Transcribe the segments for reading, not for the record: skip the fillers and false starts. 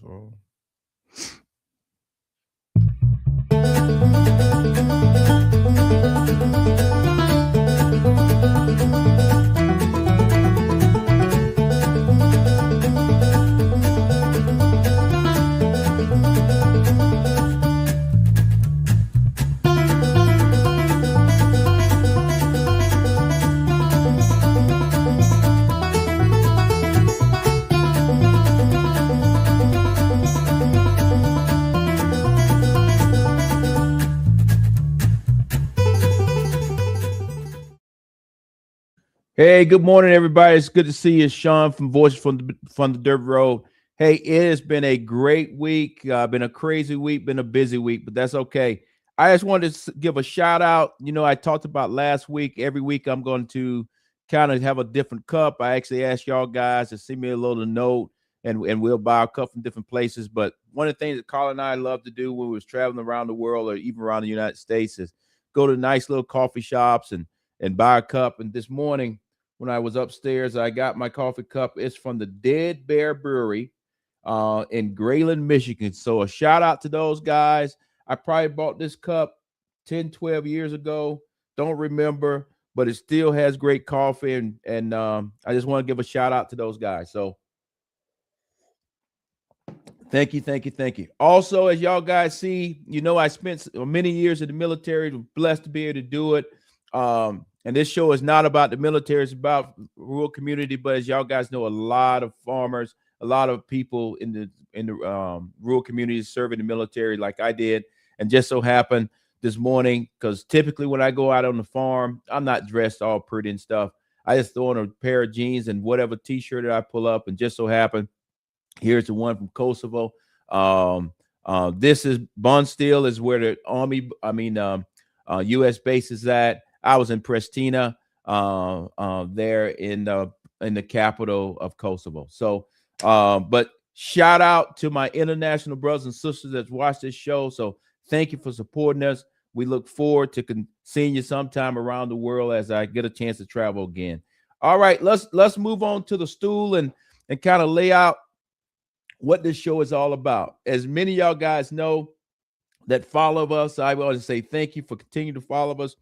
So hey, good morning, everybody. It's good to see you, Shawn from Voices from the Dirt Road. Hey, it has been a great week. Been a crazy week, been a busy week, but that's okay. I just wanted to give a shout out. I talked about last week. Every week, I'm going to kind of have a different cup. I actually asked y'all guys to send me a little note, and we'll buy a cup from different places. But one of the things that Carl and I love to do when we was traveling around the world or even around the United States is go to nice little coffee shops and buy a cup. And this morning, when I was upstairs, I got my coffee cup. It's from the Dead Bear Brewery in Grayland, Michigan. So a shout out to those guys. I probably bought this cup 10, 12 years ago. Don't remember, but it still has great coffee. And I just want to give a shout out to those guys. So thank you, thank you, thank you. Also, as y'all guys see, I spent many years in the military. Blessed to be able to do it. And this show is not about the military; it's about rural community. But as y'all guys know, a lot of farmers, a lot of people in the rural communities serve in the military, like I did. And just so happened this morning, because typically when I go out on the farm, I'm not dressed all pretty and stuff. I just throw on a pair of jeans and whatever T-shirt that I pull up, and just so happened, here's the one from Kosovo. This is Bonsteel, is where the Army, U.S. base is at. I was in Pristina, there in the capital of Kosovo. So, but shout out to my international brothers and sisters that watch this show. So, thank you for supporting us. We look forward to seeing you sometime around the world as I get a chance to travel again. All right, let's move on to the stool and kind of lay out what this show is all about. As many of y'all guys know that follow us, I want to say thank you for continuing to follow us.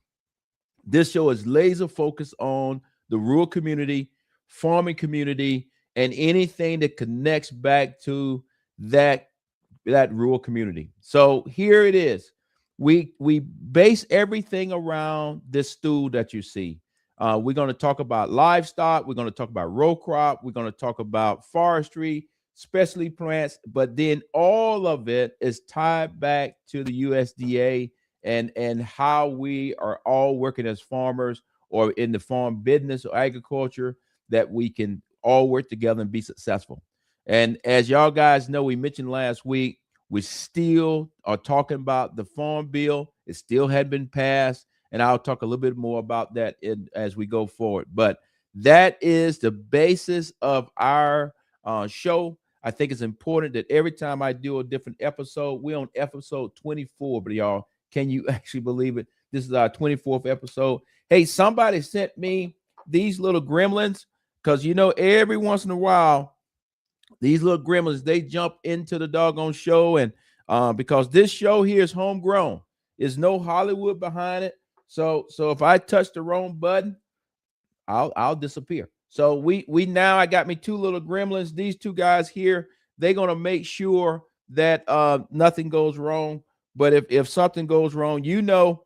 This show is laser focused on the rural community, farming community, and anything that connects back to that rural community. So here it is. We base everything around this stool that you see. We're going to talk about livestock. We're going to talk about row crop. We're going to talk about forestry, specialty plants, but then all of it is tied back to the USDA and how we are all working as farmers or in the farm business or agriculture, that we can all work together and be successful. And as y'all guys know, we mentioned last week, we still are talking about the farm bill. It still had been passed, and I'll talk a little bit more about that as we go forward. But that is the basis of our show. I think it's important that every time I do a different episode, we're on episode 24, but y'all, can you actually believe it? This is our 24th episode. Hey, somebody sent me these little gremlins, because every once in a while, these little gremlins, they jump into the doggone show, and because this show here is homegrown, there's no Hollywood behind it. So if I touch the wrong button, I'll disappear. So I got me two little gremlins. These two guys here, they're gonna make sure that nothing goes wrong. But if something goes wrong, it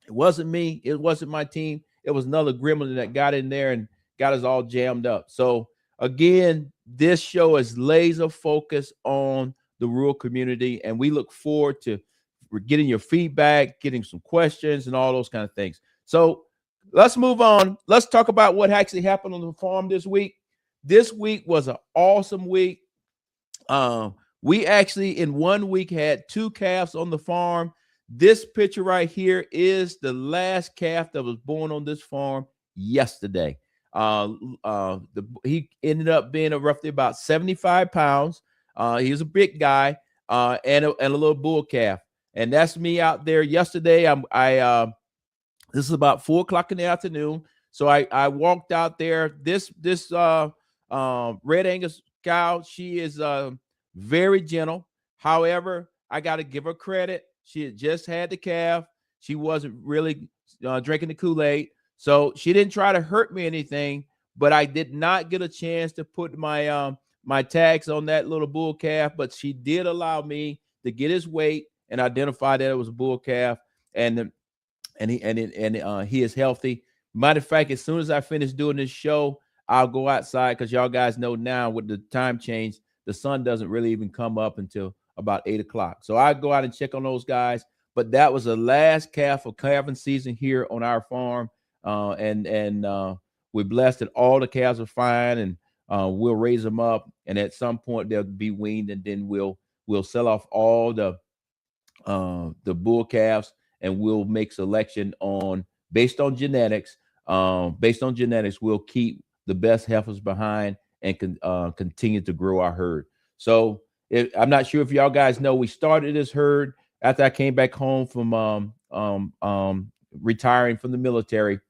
wasn't me, it wasn't my team, it was another gremlin that got in there and got us all jammed up. So again, this show is laser focused on the rural community, and we look forward to getting your feedback, getting some questions, and all those kind of things. So let's move on. Let's talk about what actually happened on the farm this week. This week was an awesome week. We actually in 1 week had 2 calves on the farm. This picture right here is the last calf that was born on this farm yesterday. He ended up being roughly about 75 pounds. He was a big guy, and a little bull calf. And that's me out there yesterday. This is about 4 o'clock in the afternoon. So I walked out there. This Red Angus cow, she is very gentle. However, I got to give her credit. She had just had the calf. She wasn't really drinking the Kool-Aid. So she didn't try to hurt me or anything, but I did not get a chance to put my tags on that little bull calf, but she did allow me to get his weight and identify that it was a bull calf, and he is healthy. Matter of fact, as soon as I finish doing this show, I'll go outside because y'all guys know now with the time change, the sun doesn't really even come up until about 8 o'clock. So I go out and check on those guys. But that was the last calf of calving season here on our farm, and we're blessed that all the calves are fine, and we'll raise them up, and at some point they'll be weaned, and then we'll sell off all the bull calves, and we'll make selection on based on genetics. Based on genetics, we'll keep the best heifers behind and continue to grow our herd. So I'm not sure if y'all guys know, we started this herd after I came back home from retiring from the military.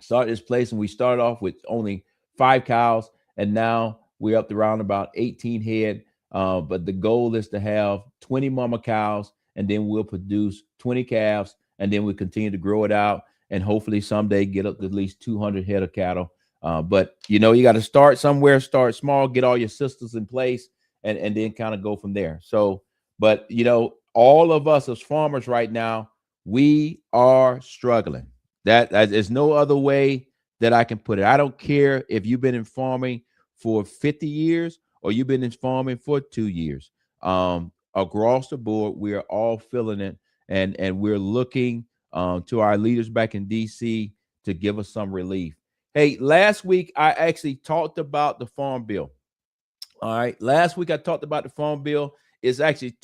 Started this place, and we started off with only 5 cows, and now we're up to around about 18 head. But the goal is to have 20 mama cows, and then we'll produce 20 calves, and then we continue to grow it out, and hopefully someday get up to at least 200 head of cattle. But you got to start somewhere, start small, get all your systems in place, and then kind of go from there. So, but all of us as farmers right now, we are struggling. That there's no other way that I can put it. I don't care if you've been in farming for 50 years or you've been in farming for 2 years. Across the board, we are all feeling it, and we're looking to our leaders back in DC to give us some relief. Hey, last week I actually talked about the farm bill. All right, last week I talked about the farm bill. It's actually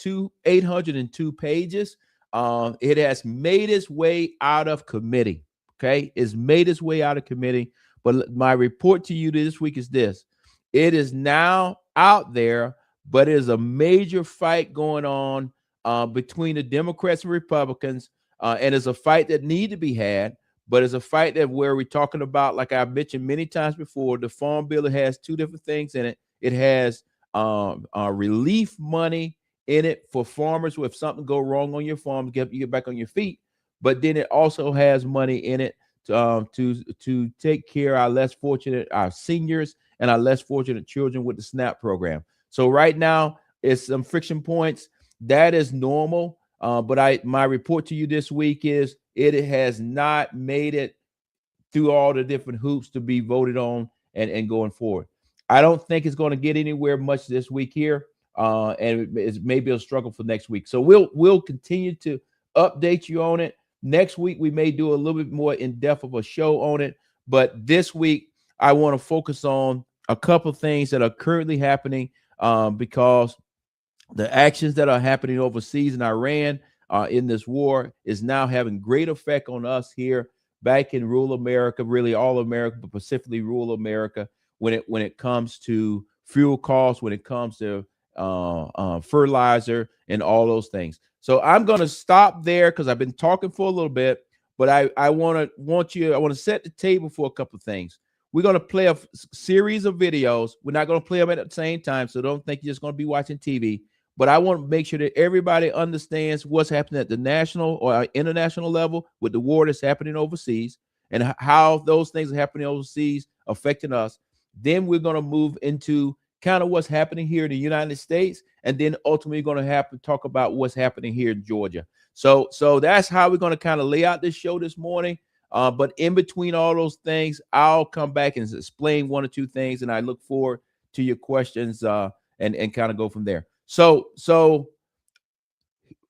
802 pages. It has made its way out of committee. Okay, it's made its way out of committee. But my report to you this week is this: it is now out there, but there's a major fight going on between the Democrats and Republicans, and it's a fight that need to be had. But it's a fight that where we're talking about, like I've mentioned many times before, the farm bill has 2 different things in it. It has relief money in it for farmers if something go wrong on your farm, you get back on your feet. But then it also has money in it to take care of our less fortunate, our seniors, and our less fortunate children with the SNAP program. So right now, it's some friction points. That is normal. But my report to you this week is it has not made it through all the different hoops to be voted on and going forward. I don't think it's going to get anywhere much this week here, and it's maybe a struggle for next week. So we'll continue to update you on it. Next week we may do a little bit more in depth of a show on it, but this week I want to focus on a couple things that are currently happening because the actions that are happening overseas in Iran in this war is now having great effect on us here back in rural America, really all America, but specifically rural America, when it comes to fuel costs, when it comes to fertilizer and all those things. So I'm going to stop there because I've been talking for a little bit, but I want to set the table for a couple of things. We're going to play a series of videos. We're not going to play them at the same time, so don't think you're just going to be watching TV. But I want to make sure that everybody understands what's happening at the national or international level with the war that's happening overseas and how those things are happening overseas affecting us. Then we're going to move into kind of what's happening here in the United States, and then ultimately going to have to talk about what's happening here in Georgia. So that's how we're going to kind of lay out this show this morning. But in between all those things, I'll come back and explain 1 or 2 things, and I look forward to your questions and kind of go from there. So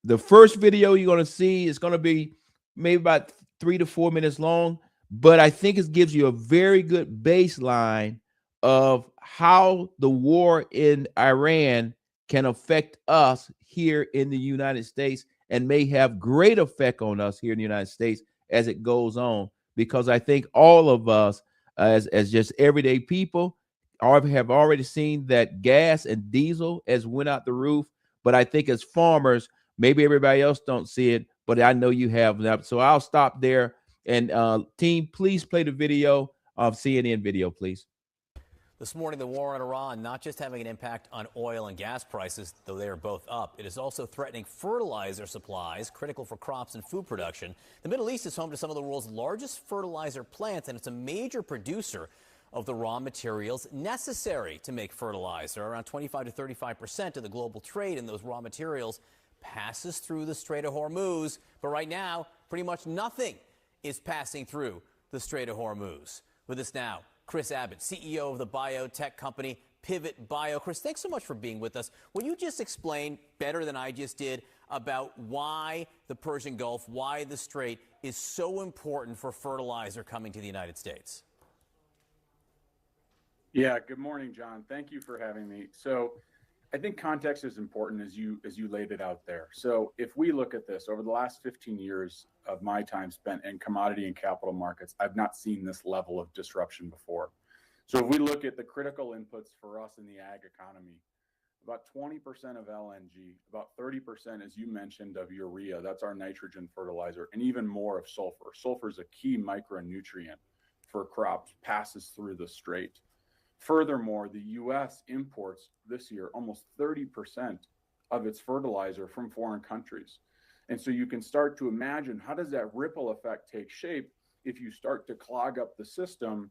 the first video you're going to see is going to be maybe about 3 to 4 minutes long, but I think it gives you a very good baseline of how the war in Iran can affect us here in the United States and may have great effect on us here in the United States as it goes on, because I think all of us as just everyday people have already seen that gas and diesel has went out the roof. But I think as farmers, maybe everybody else don't see it, but I know you have. So I'll stop there. And team, please play the video of CNN video, please. This morning, the war in Iran not just having an impact on oil and gas prices, though they are both up, it is also threatening fertilizer supplies, critical for crops and food production. The Middle East is home to some of the world's largest fertilizer plants, and it's a major producer of the raw materials necessary to make fertilizer. Around 25 to 35% of the global trade in those raw materials passes through the Strait of Hormuz. But right now, pretty much nothing is passing through the Strait of Hormuz. With us now, Chris Abbott, CEO of the biotech company Pivot Bio. Chris, thanks so much for being with us. Will you just explain better than I just did about why the Persian Gulf, why the Strait is so important for fertilizer coming to the United States? Yeah, good morning, John. Thank you for having me. So I think context is important as you laid it out there. So if we look at this over the last 15 years of my time spent in commodity and capital markets, I've not seen this level of disruption before. So if we look at the critical inputs for us in the ag economy, about 20% of LNG, about 30%, as you mentioned, of urea, that's our nitrogen fertilizer, and even more of sulfur. Sulfur is a key micronutrient for crops, passes through the strait. Furthermore, the U.S. imports this year almost 30% of its fertilizer from foreign countries. And so you can start to imagine, how does that ripple effect take shape if you start to clog up the system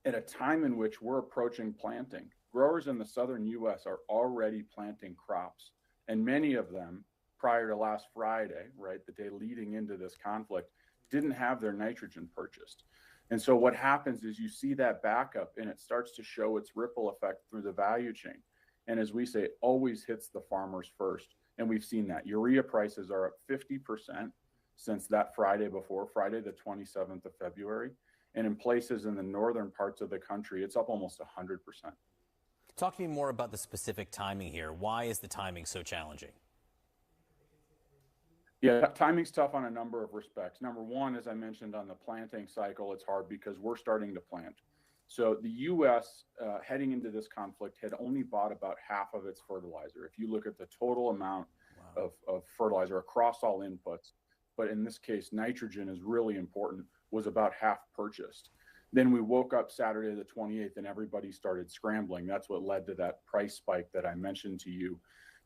at a time in which we're approaching planting? Growers in the southern U.S. are already planting crops, and many of them, prior to last Friday, right, the day leading into this conflict, didn't have their nitrogen purchased. And so what happens is you see that backup and it starts to show its ripple effect through the value chain. And as we say, it always hits the farmers first. And we've seen that. Urea prices are up 50% since that Friday before, Friday, the 27th of February. And in places in the northern parts of the country, it's up almost 100%. Talk to me more about the specific timing here. Why is the timing so challenging? Yeah, timing's tough on a number of respects. Number one, as I mentioned, on the planting cycle, it's hard because we're starting to plant. So the U.S. Heading into this conflict had only bought about half of its fertilizer. If you look at the total amount of fertilizer across all inputs, but in this case, nitrogen is really important, was about half purchased. Then we woke up Saturday the 28th and everybody started scrambling. That's what led to that price spike that I mentioned to you.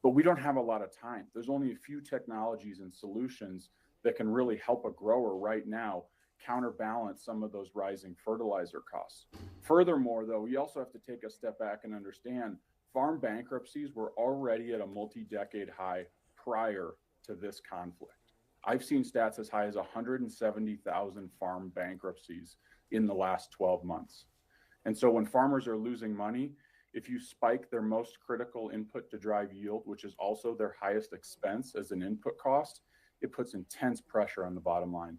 But we don't have a lot of time. There's only a few technologies and solutions that can really help a grower right now counterbalance some of those rising fertilizer costs. Furthermore, though, we also have to take a step back and understand farm bankruptcies were already at a multi-decade high prior to this conflict. I've seen stats as high as 170,000 farm bankruptcies in the last 12 months. And so when farmers are losing money, if you spike their most critical input to drive yield, which is also their highest expense as an input cost, it puts intense pressure on the bottom line.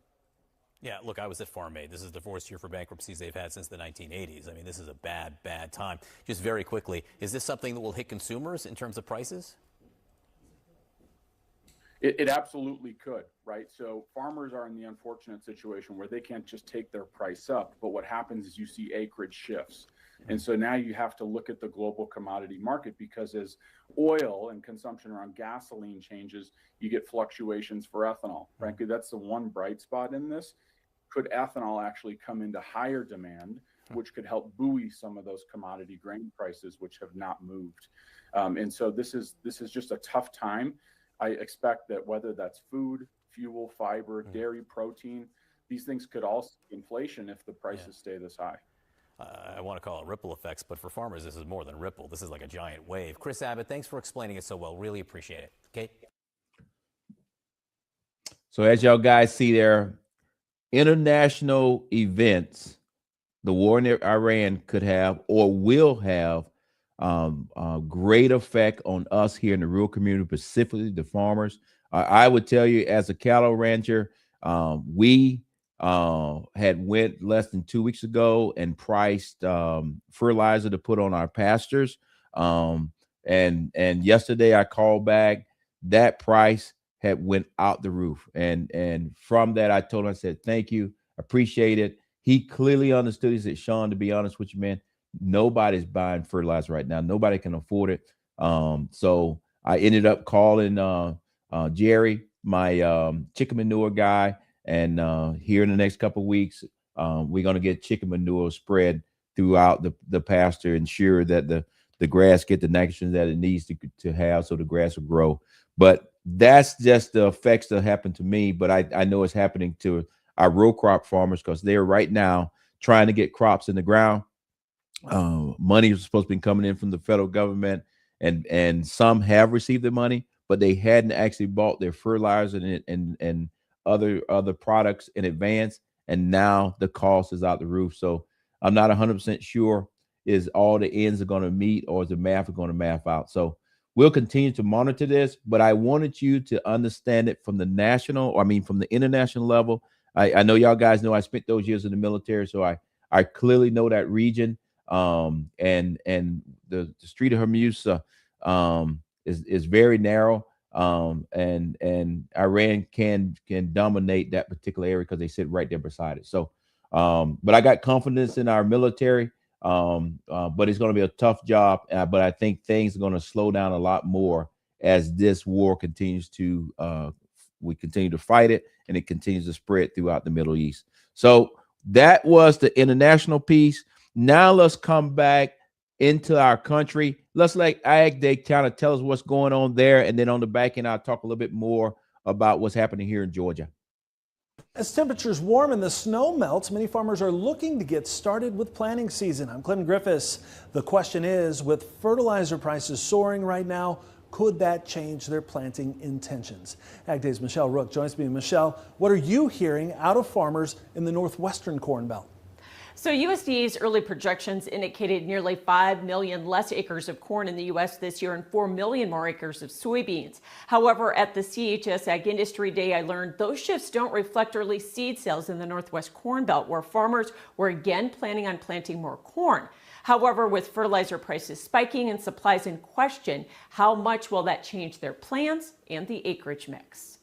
Yeah, look, I was at Farm Aid. This is the worst year for bankruptcies they've had since the 1980s. I mean, this is a bad, bad time. Just very quickly, is this something that will hit consumers in terms of prices? It absolutely could, right? So farmers are in the unfortunate situation where they can't just take their price up, but what happens is you see acreage shifts. And so now you have to look at the global commodity market, because as oil and consumption around gasoline changes, you get fluctuations for ethanol. Frankly, that's the one bright spot in this. Could ethanol actually come into higher demand, which could help buoy some of those commodity grain prices, which have not moved? And so this is just a tough time. I expect that whether that's food, fuel, fiber, dairy, protein, these things could all see inflation if the prices stay this high. I want to call it ripple effects, but for farmers, this is more than ripple. This is like a giant wave. Chris Abbott, thanks for explaining it so well. Really appreciate it. Okay. So as y'all guys see there, international events, the war in Iran could have or will have a great effect on us here in the rural community, specifically the farmers. I would tell you, as a cattle rancher, we had went less than 2 weeks ago and priced fertilizer to put on our pastures. And yesterday I called back, that price had went out the roof. And from that, I told him, I said, thank you, appreciate it. He clearly understood. He said, Shawn, to be honest with you, man, nobody's buying fertilizer right now. Nobody can afford it. So I ended up calling Jerry, my chicken manure guy. And here in the next couple of weeks, we're going to get chicken manure spread throughout the pasture, ensure that the grass get the nitrogen that it needs to have so the grass will grow. But that's just the effects that happen to me. But I know it's happening to our row crop farmers because they're right now trying to get crops in the ground. Money is supposed to be coming in from the federal government, and some have received the money, but they hadn't actually bought their fertilizer and other products in advance, and now the cost is out the roof. So I'm not 100% sure is all the ends are going to meet or is the math going to math out. So we'll continue to monitor this, but I wanted you to understand it from the national, or I mean from the international level. I know y'all guys know I spent those years in the military, so I clearly know that region. And the Strait of Hormuz is very narrow. And Iran can dominate that particular area because they sit right there beside it. So, but I got confidence in our military. But it's going to be a tough job. But I think things are going to slow down a lot more as this war continues to we continue to fight it, and it continues to spread throughout the Middle East. So that was the international piece. Now let's come back into our country. Let's let Ag Day kind of tell us what's going on there. And then on the back end, I'll talk a little bit more about what's happening here in Georgia. As temperatures warm and the snow melts, many farmers are looking to get started with planting season. I'm Clinton Griffiths. The question is, with fertilizer prices soaring right now, could that change their planting intentions? Ag Day's Michelle Rook joins me. Michelle, what are you hearing out of farmers in the northwestern Corn Belt? So USDA's early projections indicated nearly 5 million less acres of corn in the U.S. this year and 4 million more acres of soybeans. However, at the CHS Ag Industry Day, I learned those shifts don't reflect early seed sales in the Northwest Corn Belt, where farmers were again planning on planting more corn. However, with fertilizer prices spiking and supplies in question, how much will that change their plans and the acreage mix?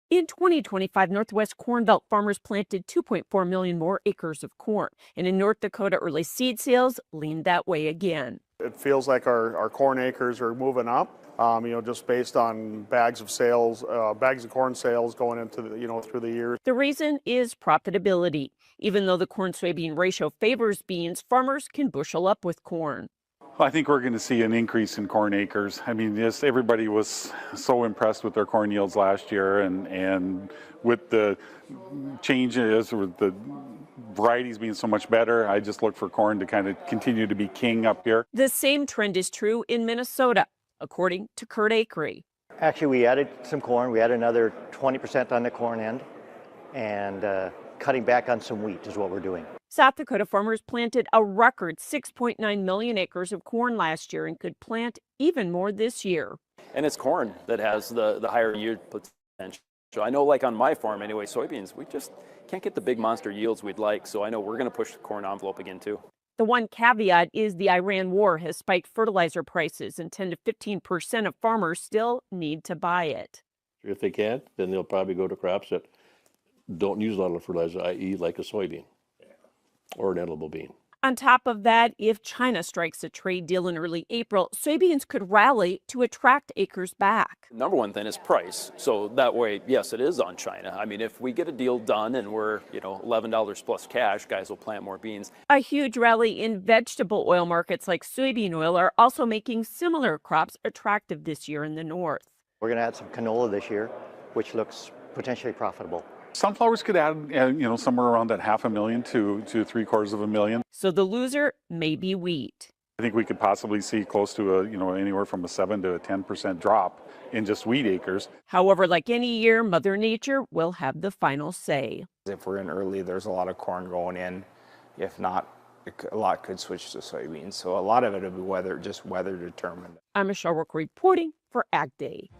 In 2025, Northwest Corn Belt farmers planted 2.4 million more acres of corn. And in North Dakota, early seed sales leaned that way again. It feels like our corn acres are moving up, just based on bags of corn sales going into through the year. The reason is profitability. Even though the corn-soybean ratio favors beans, farmers can bushel up with corn. I think we're going to see an increase in corn acres. I mean, just everybody was so impressed with their corn yields last year, and with the changes, with the varieties being so much better, I just look for corn to kind of continue to be king up here. The same trend is true in Minnesota, according to Kurt Akery. Actually, we added some corn. We added another 20% on the corn end, and cutting back on some wheat is what we're doing. South Dakota farmers planted a record 6.9 million acres of corn last year and could plant even more this year. And it's corn that has the higher yield potential. I know, like on my farm anyway, soybeans, we just can't get the big monster yields we'd like. So I know we're going to push the corn envelope again too. The one caveat is the Iran war has spiked fertilizer prices, and 10 to 15% of farmers still need to buy it. If they can't, then they'll probably go to crops that don't use a lot of fertilizer, i.e. like a soybean or an edible bean. On top of that, if China strikes a trade deal in early April, soybeans could rally to attract acres back. Number one thing is price. So that way, yes, it is on China. I mean, if we get a deal done and we're, $11 plus cash, guys will plant more beans. A huge rally in vegetable oil markets like soybean oil are also making similar crops attractive this year in the north. We're going to add some canola this year, which looks potentially profitable. Sunflowers could add, somewhere around that 500,000 to 750,000. So the loser may be wheat. I think we could possibly see close to anywhere from a 7 to a 10% drop in just wheat acres. However, like any year, Mother Nature will have the final say. If we're in early, there's a lot of corn going in. If not, a lot could switch to soybeans. So a lot of it will be weather determined. I'm Michelle Rook reporting for Ag Day.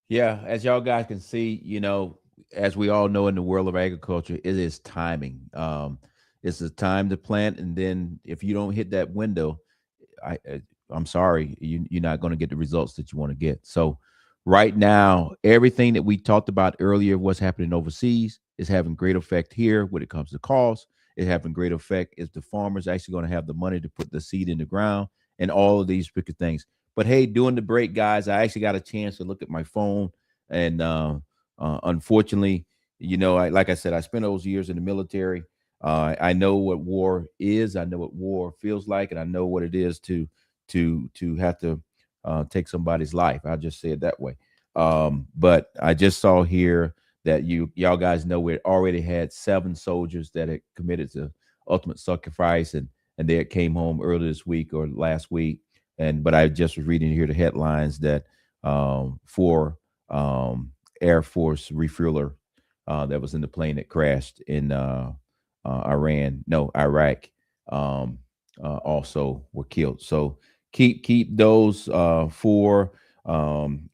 Yeah, as y'all guys can see, as we all know in the world of agriculture, it is timing. It's the time to plant, and then if you don't hit that window, I'm sorry, you're not going to get the results that you want to get. So right now, everything that we talked about earlier, what's happening overseas, is having great effect here when it comes to cost. It's having great effect if the farmer's actually going to have the money to put the seed in the ground and all of these bigger things. But hey, during the break, guys, I actually got a chance to look at my phone, and unfortunately, like I said, I spent those years in the military. I know what war is. I know what war feels like, and I know what it is to have to take somebody's life. I'll just say it that way. But I just saw here that y'all guys know we already had 7 soldiers that had committed to ultimate sacrifice, and they came home early this week or last week. But I just was reading here the headlines that 4 Air Force refueler that was in the plane that crashed in Iraq, also were killed. So keep those 4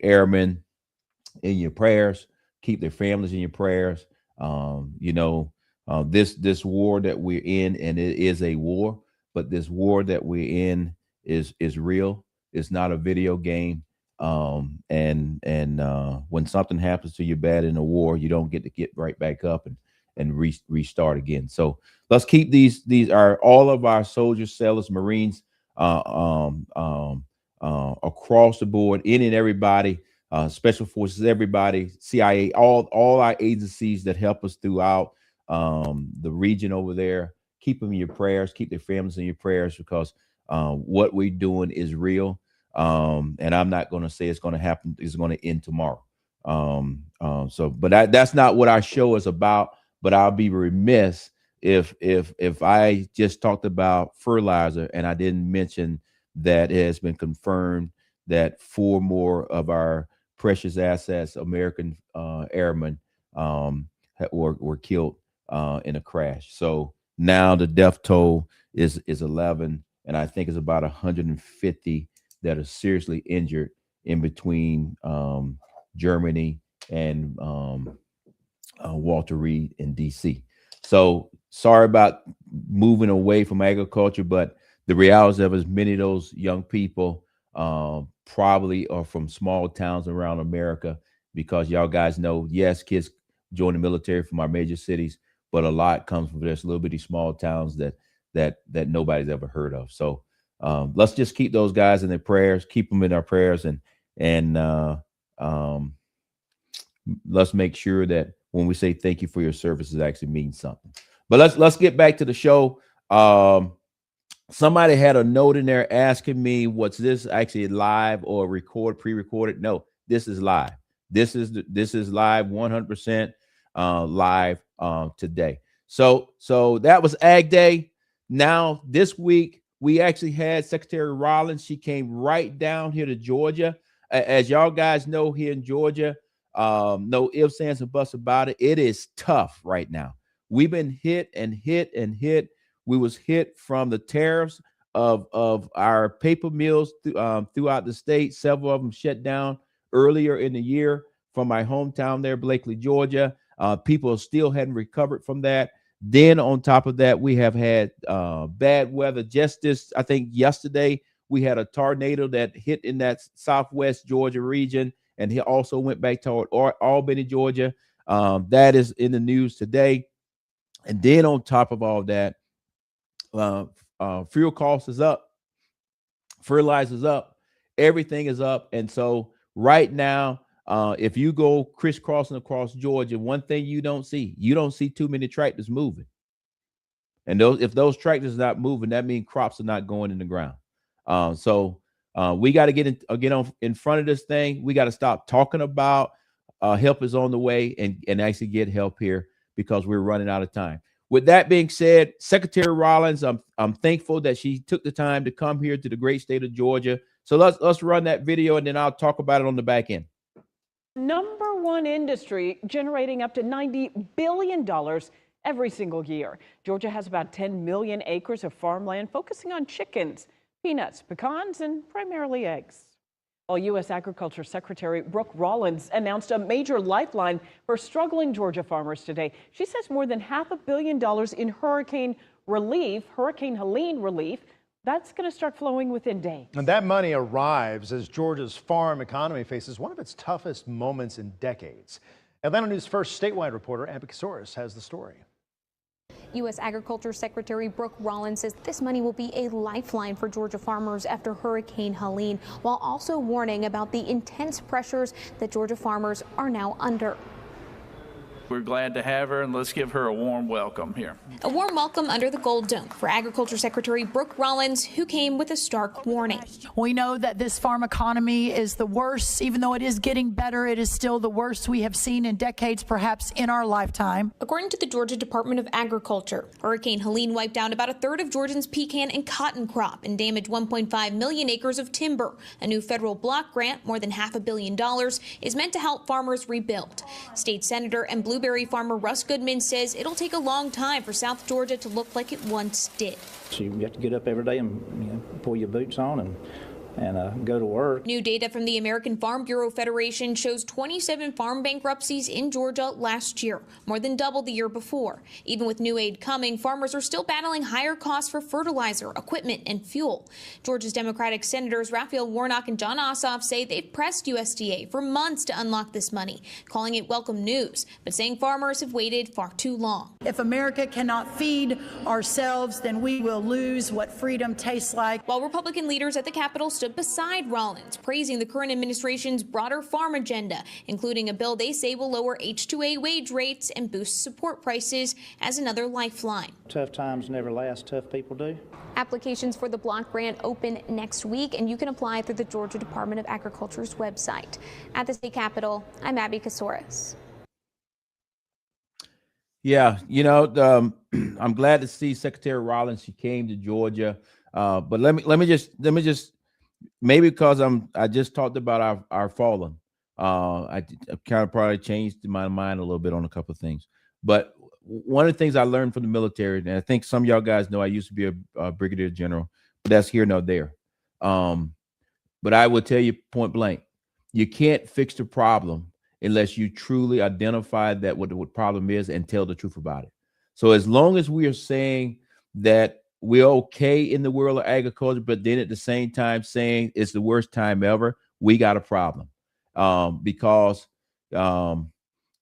airmen in your prayers. Keep their families in your prayers. This war that we're in, and it is a war, but this war that we're in is real. It's not a video game. And when something happens to you bad in a war, you don't get to get right back up and restart again. So let's keep these are all of our soldiers, sailors, Marines, across the board, any and everybody, special forces, everybody, CIA, all our agencies that help us throughout the region over there. Keep them in your prayers. Keep their families in your prayers, because what we're doing is real. And I'm not going to say it's going to happen. It's going to end tomorrow. But that's not what our show is about. But I'll be remiss if I just talked about fertilizer and I didn't mention that it has been confirmed that 4 more of our precious assets, American airmen, were killed in a crash. So now the death toll is 11, and I think it's about 150 that are seriously injured in between Germany and Walter Reed in DC. So sorry about moving away from agriculture, but the reality of it is many of those young people probably are from small towns around America, because y'all guys know, yes, kids join the military from our major cities, but a lot comes from this little bitty small towns that nobody's ever heard of. So let's just keep those guys in their prayers, keep them in our prayers, and let's make sure that when we say thank you for your services, it actually means something. But let's get back to the show. Somebody had a note in there asking me, what's this actually live or pre-recorded? No, this is live. This is live, 100% live today. So that was Ag Day. Now this week we actually had Secretary Rollins. She came right down here to Georgia. As y'all guys know, here in Georgia, no ifs, ands, and buts about it. It is tough right now. We've been hit and hit and hit. We was hit from the tariffs of our paper mills throughout the state. Several of them shut down earlier in the year. From my hometown there, Blakely, Georgia, people still hadn't recovered from that. Then on top of that, we have had bad weather. Just this, I think yesterday, we had a tornado that hit in that southwest Georgia region, and he also went back toward Albany, Georgia. That is in the news today. And then on top of all that, fuel cost is up, fertilizer's up, everything is up. And so right now, if you go crisscrossing across Georgia, one thing you don't see too many tractors moving. And if those tractors are not moving, that means crops are not going in the ground. So we got to get in front of this thing. We got to stop talking about help is on the way and actually get help here, because we're running out of time. With that being said, Secretary Rollins, I'm thankful that she took the time to come here to the great state of Georgia. So let's run that video, and then I'll talk about it on the back end. Number one industry, generating up to $90 billion every single year. Georgia has about 10 million acres of farmland focusing on chickens, peanuts, pecans, and primarily eggs. Well, U.S. Agriculture Secretary Brooke Rollins announced a major lifeline for struggling Georgia farmers today. She says more than $500 million in Hurricane Helene relief, that's going to start flowing within days. And that money arrives as Georgia's farm economy faces one of its toughest moments in decades. Atlanta News First statewide reporter Amber Kasoris has the story. U.S. Agriculture Secretary Brooke Rollins says this money will be a lifeline for Georgia farmers after Hurricane Helene, while also warning about the intense pressures that Georgia farmers are now under. We're glad to have her, and let's give her a warm welcome here. A warm welcome under the Gold Dome for Agriculture Secretary Brooke Rollins, who came with a stark warning. We know that this farm economy is the worst. Even though it is getting better, it is still the worst we have seen in decades, perhaps in our lifetime. According to the Georgia Department of Agriculture, Hurricane Helene wiped out about a third of Georgians' pecan and cotton crop and damaged 1.5 million acres of timber. A new federal block grant, more than $500 million, is meant to help farmers rebuild. State Senator and blueberry farmer Russ Goodman says it'll take a long time for South Georgia to look like it once did. So you have to get up every day and pull your boots on and go to work. New data from the American Farm Bureau Federation shows 27 farm bankruptcies in Georgia last year, more than double the year before. Even with new aid coming, farmers are still battling higher costs for fertilizer, equipment, and fuel. Georgia's Democratic Senators Raphael Warnock and John Ossoff say they've pressed USDA for months to unlock this money, calling it welcome news, but saying farmers have waited far too long. If America cannot feed ourselves, then we will lose what freedom tastes like. While Republican leaders at the Capitol stood beside Rollins, praising the current administration's broader farm agenda, including a bill they say will lower H-2A wage rates and boost support prices as another lifeline. Tough times never last, tough people do. Applications for the block grant open next week, and you can apply through the Georgia Department of Agriculture's website. At the state capitol, I'm Abby Kasoris. Yeah, I'm glad to see Secretary Rollins. She came to Georgia, but let me just maybe because I just talked about our fallen. I kind of probably changed my mind a little bit on a couple of things. But one of the things I learned from the military, and I think some of y'all guys know, I used to be a brigadier general, but that's here nor there. But I will tell you point blank, you can't fix the problem unless you truly identify that what the problem is and tell the truth about it. So as long as we are saying that we're okay in the world of agriculture, but then at the same time saying it's the worst time ever, we got a problem. Because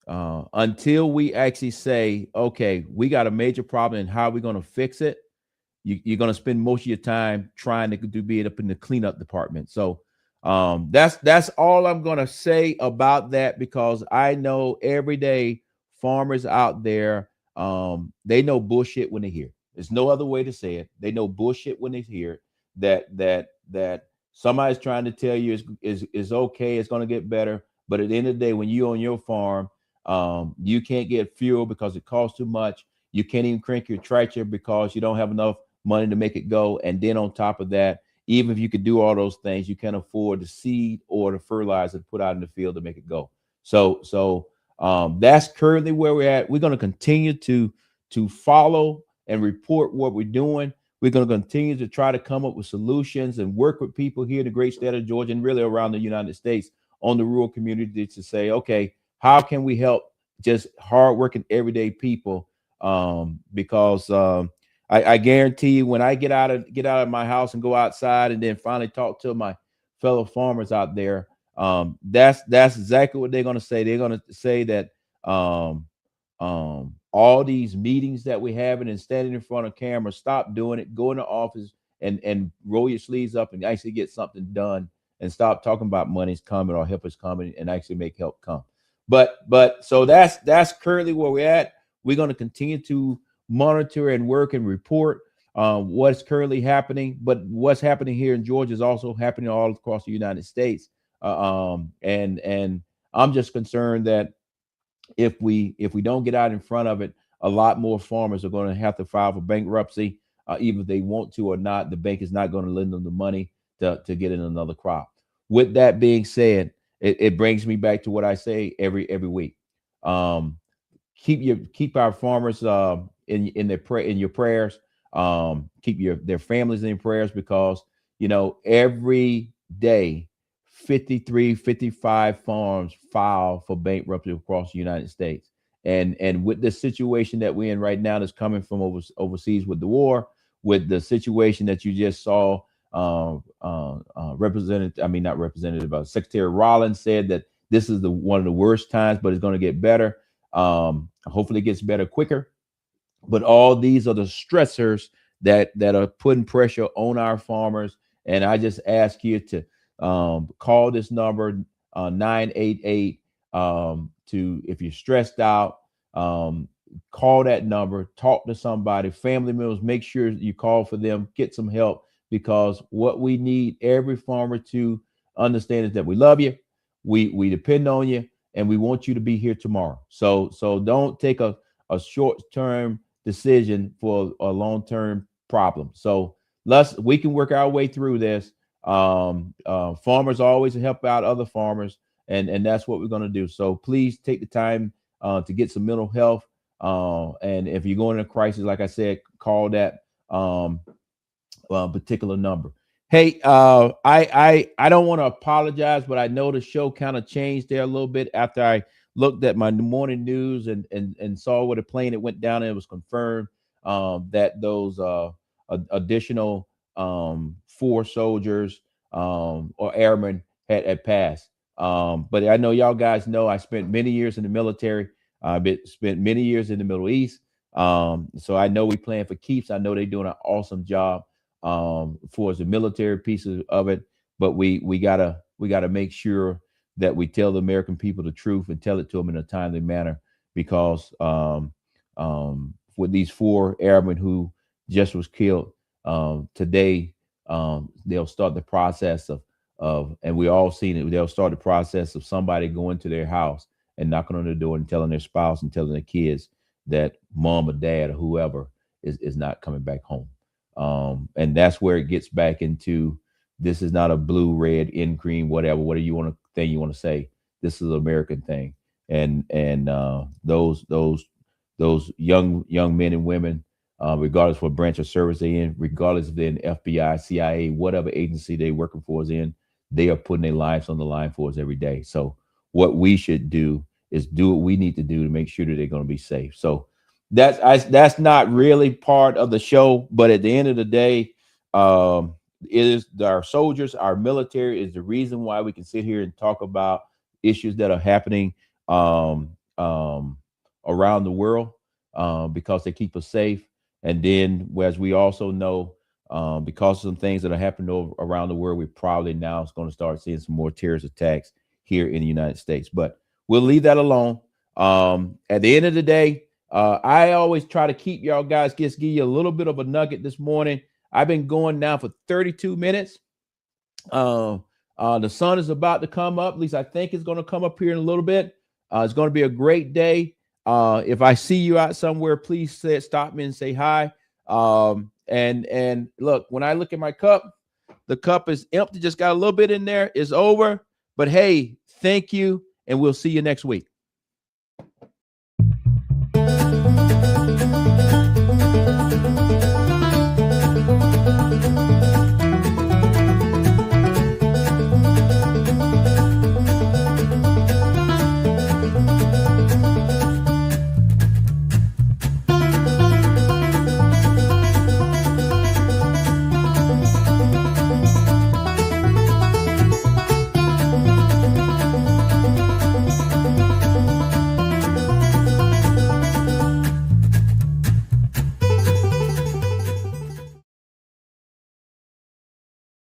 until we actually say, okay, we got a major problem and how are we going to fix it, you're going to spend most of your time trying to be up in the cleanup department. So that's all I'm going to say about that, because I know every day farmers out there, they know bullshit when they hear it. There's no other way to say it. They know bullshit when they hear it, that somebody's trying to tell you is okay, it's going to get better. But at the end of the day, when you're on your farm, you can't get fuel because it costs too much. You can't even crank your tractor because you don't have enough money to make it go. And then on top of that, even if you could do all those things, you can't afford the seed or the fertilizer to put out in the field to make it go. So that's currently where we're at. We're going to continue to follow and report what we're doing. We're going to continue to try to come up with solutions and work with people here in the great state of Georgia and really around the United States on the rural community to say, okay, how can we help just hardworking everyday people? Because I guarantee you, when I get out of my house and go outside and then finally talk to my fellow farmers out there, that's exactly what they're going to say. They're going to say that all these meetings that we have and standing in front of camera, stop doing it. Go in the office and roll your sleeves up and actually get something done, and stop talking about money's coming or help is coming, and actually make help come. But so that's currently where we're at. We're going to continue to monitor and work and report what's currently happening. But what's happening here in Georgia is also happening all across the United States. And I'm just concerned that if we don't get out in front of it, a lot more farmers are going to have to file for bankruptcy, even if they want to or not. The bank is not going to lend them the money to get in another crop. With that being said, it brings me back to what I say every week. Keep our farmers in your prayers. Keep their families in your prayers, because every day 53, 55 farms file for bankruptcy across the United States. And with the situation that we're in right now, that's coming from overseas with the war, with the situation that you just saw, Secretary Rollins said that this is one of the worst times, but it's going to get better. Hopefully it gets better quicker. But all these are the stressors that are putting pressure on our farmers. And I just ask you to call this number 988 if you're stressed out, Call that number, talk to somebody, family members, make sure you call for them, get some help, because what we need every farmer to understand is that we love you, we depend on you, and we want you to be here tomorrow. So don't take a short-term decision for a long-term problem. So we can work our way through this. Farmers always help out other farmers, and that's what we're going to do. So please take the time to get some mental health. And if you're going in a crisis, like I said, call that particular number. Hey, I don't want to apologize, but I know the show kind of changed there a little bit after I looked at my morning news and saw what a plane it went down, and it was confirmed that those additional 4 soldiers or airmen had passed. But I know y'all guys know I spent many years in the military. I've spent many years in the Middle East. So I know we playing for keeps. I know they're doing an awesome job for the military pieces of it. But we gotta make sure that we tell the American people the truth and tell it to them in a timely manner, because with these 4 airmen who just was killed today, they'll start the process of, and we all seen it, they'll start the process of somebody going to their house and knocking on the door and telling their spouse and telling their kids that mom or dad or whoever is not coming back home. And that's where it gets back into, this is not a blue, red, in cream, whatever you want to say. This is an American thing. And those young men and women, regardless what branch of service they're in, regardless if they're in FBI, CIA, whatever agency they're working for is in, they are putting their lives on the line for us every day. So what we should do is do what we need to do to make sure that they're going to be safe. So that's not really part of the show, but at the end of the day, it is our soldiers, our military is the reason why we can sit here and talk about issues that are happening around the world, because they keep us safe. And then, as we also know, because of some things that are happening around the world, we probably now is going to start seeing some more terrorist attacks here in the United States. But we'll leave that alone. At the end of the day, I always try to keep y'all guys, give you a little bit of a nugget this morning. I've been going now for 32 minutes. The sun is about to come up. At least I think it's going to come up here in a little bit. It's going to be a great day. If I see you out somewhere, please stop me and say hi. And look, when I look at my cup, the cup is empty. Just got a little bit in there. It's over. But hey, thank you, and we'll see you next week.